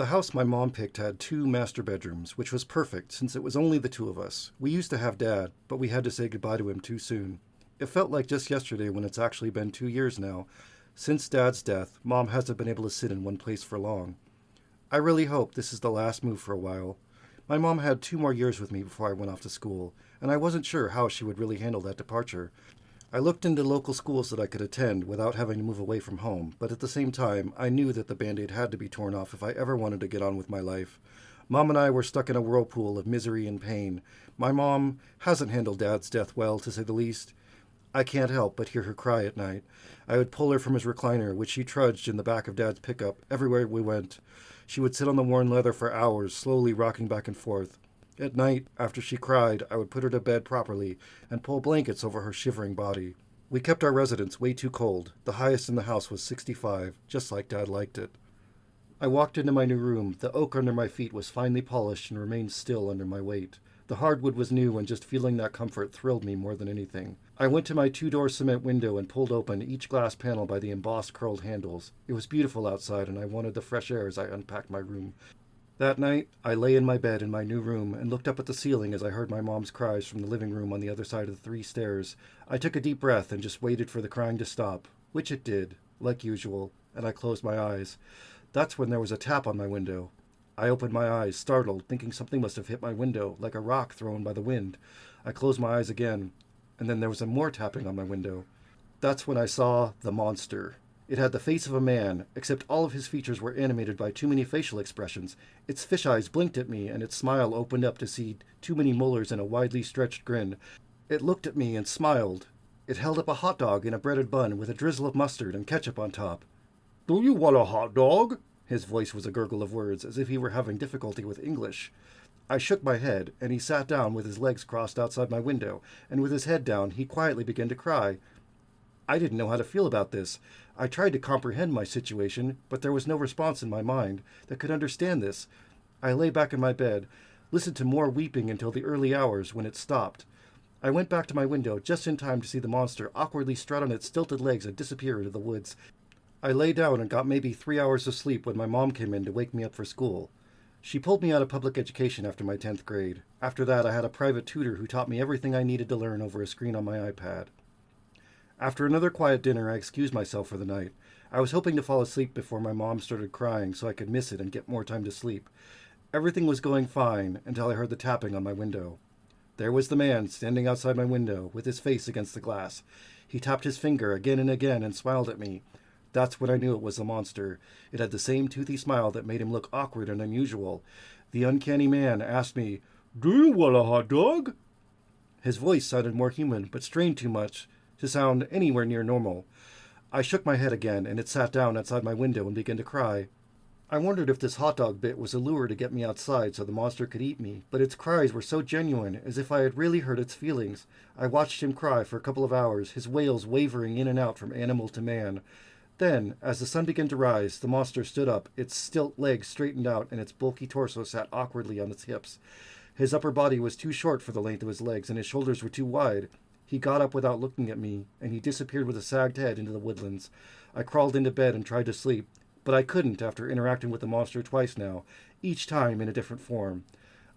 The house my mom picked had 2 master bedrooms, which was perfect since it was only the two of us. We used to have Dad, but we had to say goodbye to him too soon. It felt like just yesterday when it's actually been 2 years now. Since Dad's death, Mom hasn't been able to sit in one place for long. I really hope this is the last move for a while. My mom had 2 more years with me before I went off to school, and I wasn't sure how she would really handle that departure. I looked into local schools that I could attend without having to move away from home, but at the same time, I knew that the Band-Aid had to be torn off if I ever wanted to get on with my life. Mom and I were stuck in a whirlpool of misery and pain. My mom hasn't handled Dad's death well, to say the least. I can't help but hear her cry at night. I would pull her from his recliner, which she trudged in the back of Dad's pickup everywhere we went. She would sit on the worn leather for hours, slowly rocking back and forth. At night, after she cried, I would put her to bed properly and pull blankets over her shivering body. We kept our residence way too cold. The highest in the house was 65, just like Dad liked it. I walked into my new room. The oak under my feet was finely polished and remained still under my weight. The hardwood was new, and just feeling that comfort thrilled me more than anything. I went to my 2-door cement window and pulled open each glass panel by the embossed curled handles. It was beautiful outside, and I wanted the fresh air as I unpacked my room. That night, I lay in my bed in my new room and looked up at the ceiling as I heard my mom's cries from the living room on the other side of the 3 stairs. I took a deep breath and just waited for the crying to stop, which it did, like usual, and I closed my eyes. That's when there was a tap on my window. I opened my eyes, startled, thinking something must have hit my window, like a rock thrown by the wind. I closed my eyes again, and then there was more tapping on my window. That's when I saw the monster. It had the face of a man, except all of his features were animated by too many facial expressions. Its fish eyes blinked at me, and its smile opened up to see too many molars and a widely stretched grin. It looked at me and smiled. It held up a hot dog in a breaded bun with a drizzle of mustard and ketchup on top. "Do you want a hot dog?" His voice was a gurgle of words, as if he were having difficulty with English. I shook my head, and he sat down with his legs crossed outside my window, and with his head down, he quietly began to cry. I didn't know how to feel about this. I tried to comprehend my situation, but there was no response in my mind that could understand this. I lay back in my bed, listened to more weeping until the early hours, when it stopped. I went back to my window just in time to see the monster awkwardly strut on its stilted legs and disappear into the woods. I lay down and got maybe 3 hours of sleep when my mom came in to wake me up for school. She pulled me out of public education after my 10th grade. After that, I had a private tutor who taught me everything I needed to learn over a screen on my iPad. After another quiet dinner, I excused myself for the night. I was hoping to fall asleep before my mom started crying so I could miss it and get more time to sleep. Everything was going fine until I heard the tapping on my window. There was the man standing outside my window with his face against the glass. He tapped his finger again and again and smiled at me. That's when I knew it was the monster. It had the same toothy smile that made him look awkward and unusual. The uncanny man asked me, "Do you want a hot dog?" His voice sounded more human, but strained too much to sound anywhere near normal. I shook my head again, and it sat down outside my window and began to cry. I wondered if this hot dog bit was a lure to get me outside so the monster could eat me, but its cries were so genuine, as if I had really hurt its feelings. I watched him cry for a couple of hours, his wails wavering in and out from animal to man. Then, as the sun began to rise, the monster stood up, its stilt legs straightened out, and its bulky torso sat awkwardly on its hips. His upper body was too short for the length of his legs, and his shoulders were too wide. He got up without looking at me, and he disappeared with a sagged head into the woodlands. I crawled into bed and tried to sleep, but I couldn't after interacting with the monster twice now, each time in a different form.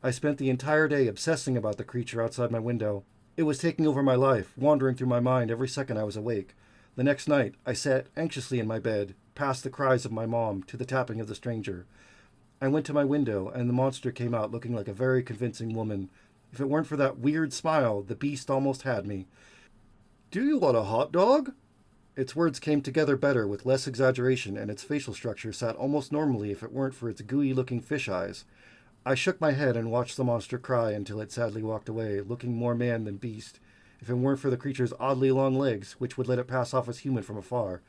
I spent the entire day obsessing about the creature outside my window. It was taking over my life, wandering through my mind every second I was awake. The next night, I sat anxiously in my bed, past the cries of my mom to the tapping of the stranger. I went to my window, and the monster came out looking like a very convincing woman. If it weren't for that weird smile, the beast almost had me. "Do you want a hot dog?" Its words came together better with less exaggeration, and its facial structure sat almost normally if it weren't for its gooey-looking fish eyes. I shook my head and watched the monster cry until it sadly walked away, looking more man than beast. If it weren't for the creature's oddly long legs, which would let it pass off as human from afar.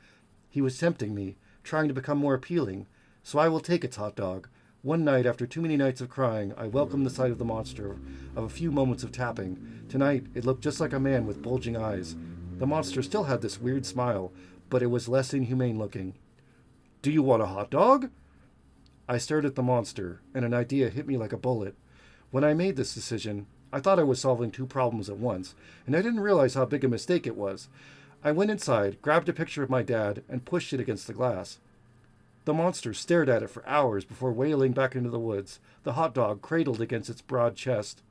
He was tempting me, trying to become more appealing, so I will take its hot dog. One night, after too many nights of crying, I welcomed the sight of the monster, of a few moments of tapping. Tonight, it looked just like a man with bulging eyes. The monster still had this weird smile, but it was less inhumane looking. "Do you want a hot dog?" I stared at the monster, and an idea hit me like a bullet. When I made this decision, I thought I was solving 2 problems at once, and I didn't realize how big a mistake it was. I went inside, grabbed a picture of my dad, and pushed it against the glass. The monster stared at it for hours before wailing back into the woods, the hot dog cradled against its broad chest.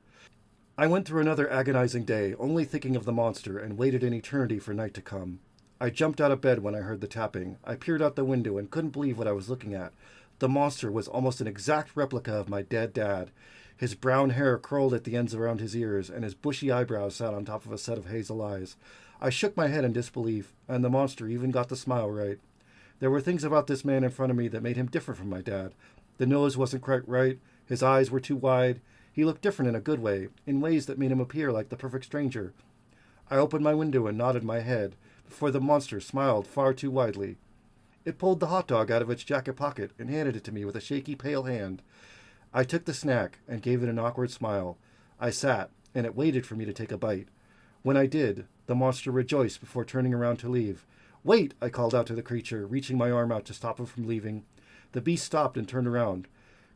I went through another agonizing day, only thinking of the monster, and waited an eternity for night to come. I jumped out of bed when I heard the tapping. I peered out the window and couldn't believe what I was looking at. The monster was almost an exact replica of my dead dad. His brown hair curled at the ends around his ears, and his bushy eyebrows sat on top of a set of hazel eyes. I shook my head in disbelief, and the monster even got the smile right. There were things about this man in front of me that made him different from my dad. The nose wasn't quite right, his eyes were too wide. He looked different in a good way, in ways that made him appear like the perfect stranger. I opened my window and nodded my head, before the monster smiled far too widely. It pulled the hot dog out of its jacket pocket and handed it to me with a shaky, pale hand. I took the snack and gave it an awkward smile. I sat, and it waited for me to take a bite. When I did, the monster rejoiced before turning around to leave. "Wait!" I called out to the creature, reaching my arm out to stop him from leaving. The beast stopped and turned around.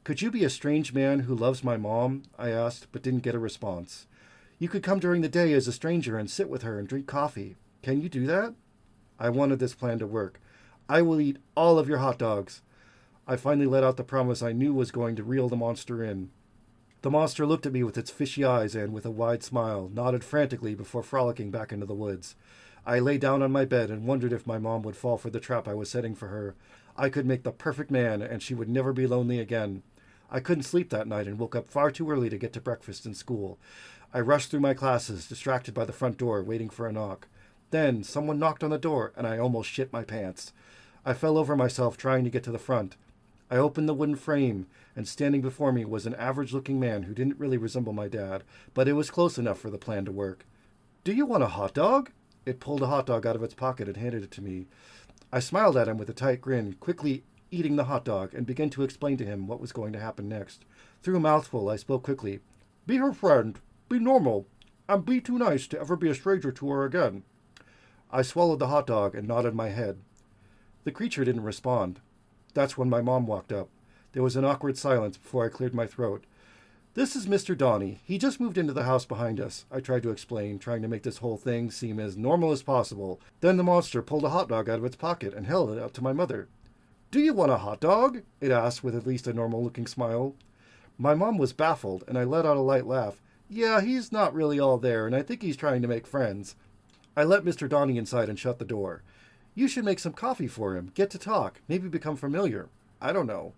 "Could you be a strange man who loves my mom?" I asked, but didn't get a response. "You could come during the day as a stranger and sit with her and drink coffee. Can you do that?" I wanted this plan to work. "I will eat all of your hot dogs." I finally let out the promise I knew was going to reel the monster in. The monster looked at me with its fishy eyes and, with a wide smile, nodded frantically before frolicking back into the woods. I lay down on my bed and wondered if my mom would fall for the trap I was setting for her. I could make the perfect man, and she would never be lonely again. I couldn't sleep that night and woke up far too early to get to breakfast in school. I rushed through my classes, distracted by the front door, waiting for a knock. Then someone knocked on the door, and I almost shit my pants. I fell over myself trying to get to the front. I opened the wooden frame, and standing before me was an average-looking man who didn't really resemble my dad, but it was close enough for the plan to work. "Do you want a hot dog?" It pulled a hot dog out of its pocket and handed it to me. I smiled at him with a tight grin, quickly eating the hot dog, and began to explain to him what was going to happen next. Through a mouthful, I spoke quickly. "Be her friend, be normal, and be too nice to ever be a stranger to her again." I swallowed the hot dog and nodded my head. The creature didn't respond. That's when my mom walked up. There was an awkward silence before I cleared my throat. "This is Mr. Donnie. He just moved into the house behind us," I tried to explain, trying to make this whole thing seem as normal as possible. Then the monster pulled a hot dog out of its pocket and held it out to my mother. "Do you want a hot dog?" it asked with at least a normal-looking smile. My mom was baffled, and I let out a light laugh. "Yeah, he's not really all there, and I think he's trying to make friends." I let Mr. Donnie inside and shut the door. "You should make some coffee for him, get to talk, maybe become familiar. I don't know."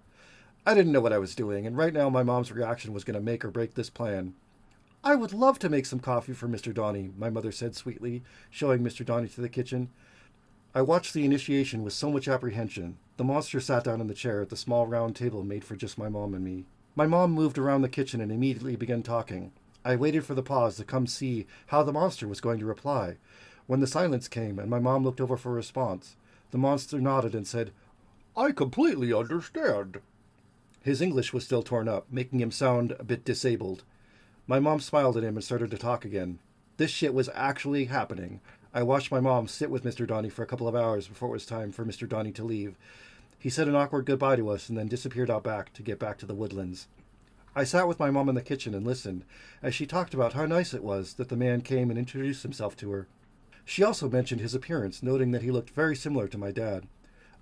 I didn't know what I was doing, and right now my mom's reaction was going to make or break this plan. "I would love to make some coffee for Mr. Donnie," my mother said sweetly, showing Mr. Donnie to the kitchen. I watched the initiation with so much apprehension. The monster sat down in the chair at the small round table made for just my mom and me. My mom moved around the kitchen and immediately began talking. I waited for the pause to come see how the monster was going to reply. When the silence came and my mom looked over for a response, the monster nodded and said, "I completely understand." His English was still torn up, making him sound a bit disabled. My mom smiled at him and started to talk again. This shit was actually happening. I watched my mom sit with Mr. Donnie for a couple of hours before it was time for Mr. Donnie to leave. He said an awkward goodbye to us and then disappeared out back to get back to the woodlands. I sat with my mom in the kitchen and listened as she talked about how nice it was that the man came and introduced himself to her. She also mentioned his appearance, noting that he looked very similar to my dad.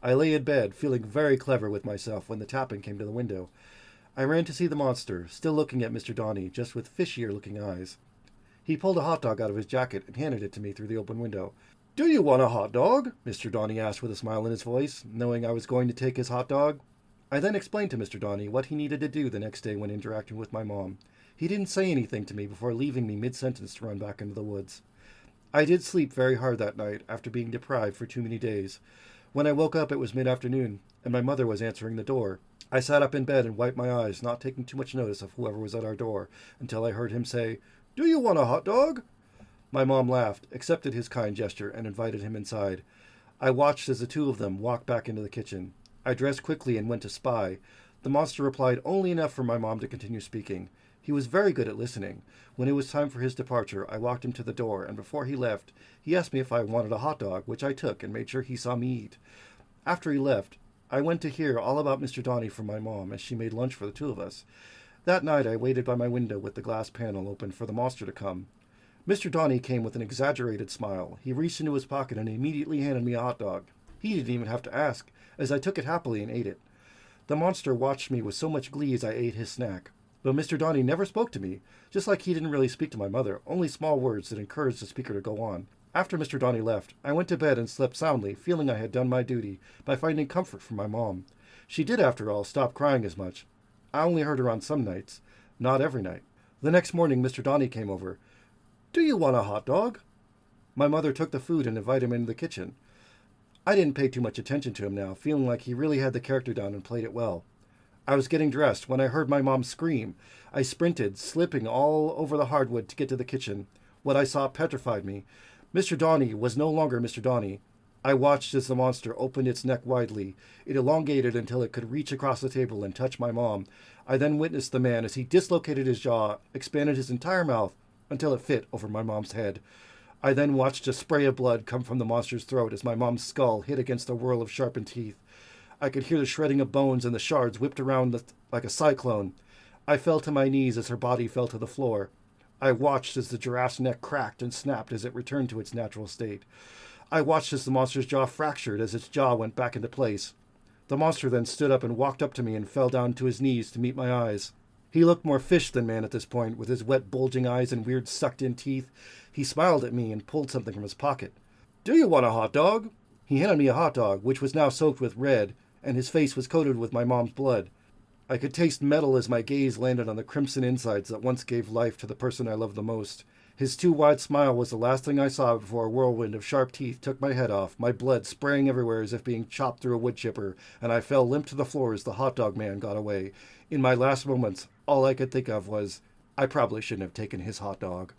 I lay in bed, feeling very clever with myself when the tapping came to the window. I ran to see the monster, still looking at Mr. Donnie, just with fishier-looking eyes. He pulled a hot dog out of his jacket and handed it to me through the open window. "Do you want a hot dog?" Mr. Donnie asked with a smile in his voice, knowing I was going to take his hot dog. I then explained to Mr. Donnie what he needed to do the next day when interacting with my mom. He didn't say anything to me before leaving me mid-sentence to run back into the woods. I did sleep very hard that night after being deprived for too many days. When I woke up, it was mid-afternoon, and my mother was answering the door. I sat up in bed and wiped my eyes, not taking too much notice of whoever was at our door, until I heard him say, "Do you want a hot dog?" My mom laughed, accepted his kind gesture, and invited him inside. I watched as the two of them walked back into the kitchen. I dressed quickly and went to spy. The monster replied only enough for my mom to continue speaking. He was very good at listening. When it was time for his departure, I walked him to the door, and before he left, he asked me if I wanted a hot dog, which I took and made sure he saw me eat. After he left, I went to hear all about Mr. Donnie from my mom as she made lunch for the two of us. That night, I waited by my window with the glass panel open for the monster to come. Mr. Donnie came with an exaggerated smile. He reached into his pocket and immediately handed me a hot dog. He didn't even have to ask, as I took it happily and ate it. The monster watched me with so much glee as I ate his snack. But Mr. Donny never spoke to me, just like he didn't really speak to my mother, only small words that encouraged the speaker to go on. After Mr. Donny left, I went to bed and slept soundly, feeling I had done my duty by finding comfort from my mom. She did, after all, stop crying as much. I only heard her on some nights, not every night. The next morning, Mr. Donny came over. "Do you want a hot dog?" My mother took the food and invited him into the kitchen. I didn't pay too much attention to him now, feeling like he really had the character down and played it well. I was getting dressed when I heard my mom scream. I sprinted, slipping all over the hardwood to get to the kitchen. What I saw petrified me. Mr. Donny was no longer Mr. Donny. I watched as the monster opened its neck widely. It elongated until it could reach across the table and touch my mom. I then witnessed the man as he dislocated his jaw, expanded his entire mouth until it fit over my mom's head. I then watched a spray of blood come from the monster's throat as my mom's skull hit against a whirl of sharpened teeth. I could hear the shredding of bones and the shards whipped around like a cyclone. I fell to my knees as her body fell to the floor. I watched as the giraffe's neck cracked and snapped as it returned to its natural state. I watched as the monster's jaw fractured as its jaw went back into place. The monster then stood up and walked up to me and fell down to his knees to meet my eyes. He looked more fish than man at this point, with his wet, bulging eyes and weird, sucked-in teeth. He smiled at me and pulled something from his pocket. "Do you want a hot dog?" He handed me a hot dog, which was now soaked with red, and his face was coated with my mom's blood. I could taste metal as my gaze landed on the crimson insides that once gave life to the person I loved the most. His too wide smile was the last thing I saw before a whirlwind of sharp teeth took my head off, my blood spraying everywhere as if being chopped through a wood chipper, and I fell limp to the floor as the hot dog man got away. In my last moments, all I could think of was, I probably shouldn't have taken his hot dog.